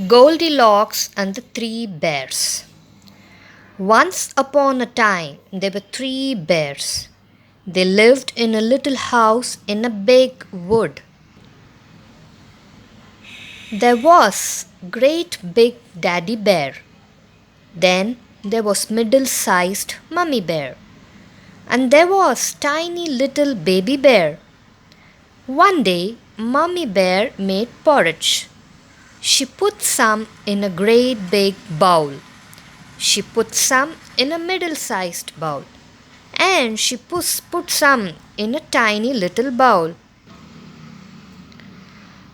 Goldilocks and the Three Bears. Once upon a time, there were three bears. They lived in a little house in a big wood. There was great big daddy bear. Then there was middle-sized mummy bear. And there was tiny little baby bear. One day, mummy bear made porridge. She put some in a great big bowl. She put some in a middle-sized bowl. And she put some in a tiny little bowl.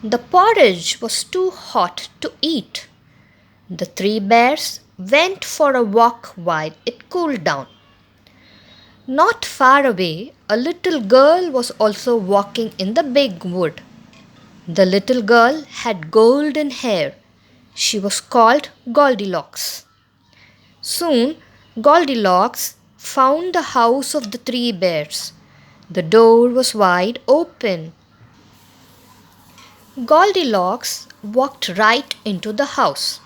The porridge was too hot to eat. The three bears went for a walk while it cooled down. Not far away, a little girl was also walking in the big wood. The little girl had golden hair. She was called Goldilocks. Soon, Goldilocks found the house of the three bears. The door was wide open. Goldilocks walked right into the house.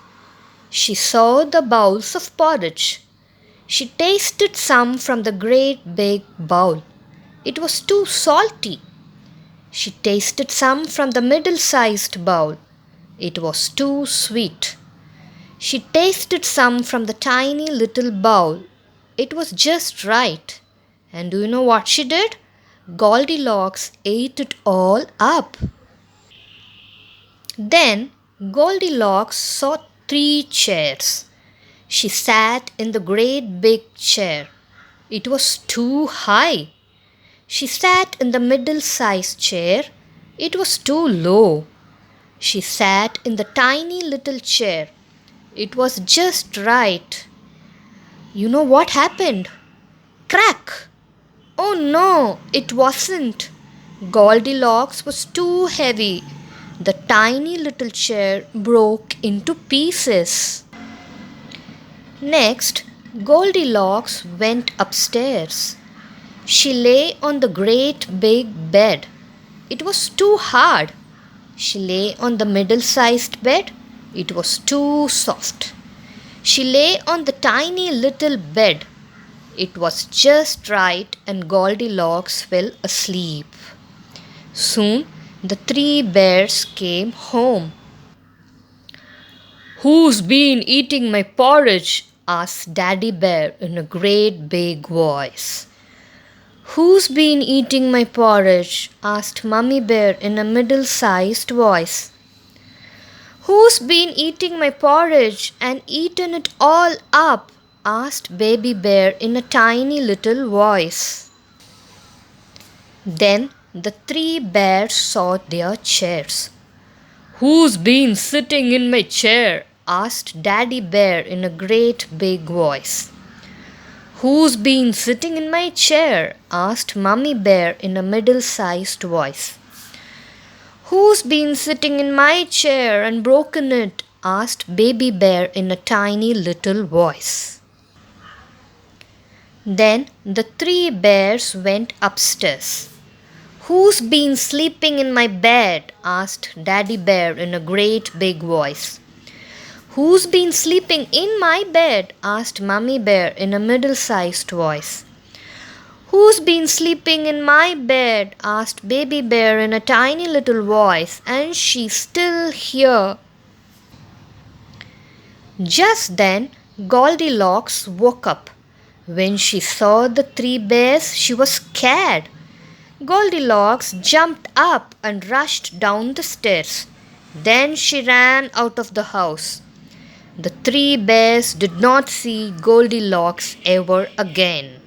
She saw the bowls of porridge. She tasted some from the great big bowl. It was too salty. She tasted some from the middle-sized bowl. It was too sweet. She tasted some from the tiny little bowl. It was just right. And do you know what she did? Goldilocks ate it all up. Then Goldilocks saw three chairs. She sat in the great big chair. It was too high. She sat in the middle-sized chair. It was too low. She sat in the tiny little chair. It was just right. You know what happened? Crack! Oh no, it wasn't. Goldilocks was too heavy. The tiny little chair broke into pieces. Next, Goldilocks went upstairs. She lay on the great big bed. It was too hard. She lay on the middle-sized bed. It was too soft. She lay on the tiny little bed. It was just right, and Goldilocks fell asleep. Soon the three bears came home. "Who's been eating my porridge?" asked Daddy Bear in a great big voice. "Who's been eating my porridge?" asked Mummy Bear in a middle-sized voice. "Who's been eating my porridge and eaten it all up?" asked Baby Bear in a tiny little voice. Then the three bears saw their chairs. "Who's been sitting in my chair?" asked Daddy Bear in a great big voice. "Who's been sitting in my chair?" asked Mummy Bear in a middle-sized voice. "Who's been sitting in my chair and broken it?" asked Baby Bear in a tiny little voice. Then the three bears went upstairs. "Who's been sleeping in my bed?" asked Daddy Bear in a great big voice. "Who's been sleeping in my bed?" asked Mummy Bear in a middle-sized voice. "Who's been sleeping in my bed?" asked Baby Bear in a tiny little voice, and she's still here. Just then, Goldilocks woke up. When she saw the three bears, she was scared. Goldilocks jumped up and rushed down the stairs. Then she ran out of the house. The three bears did not see Goldilocks ever again.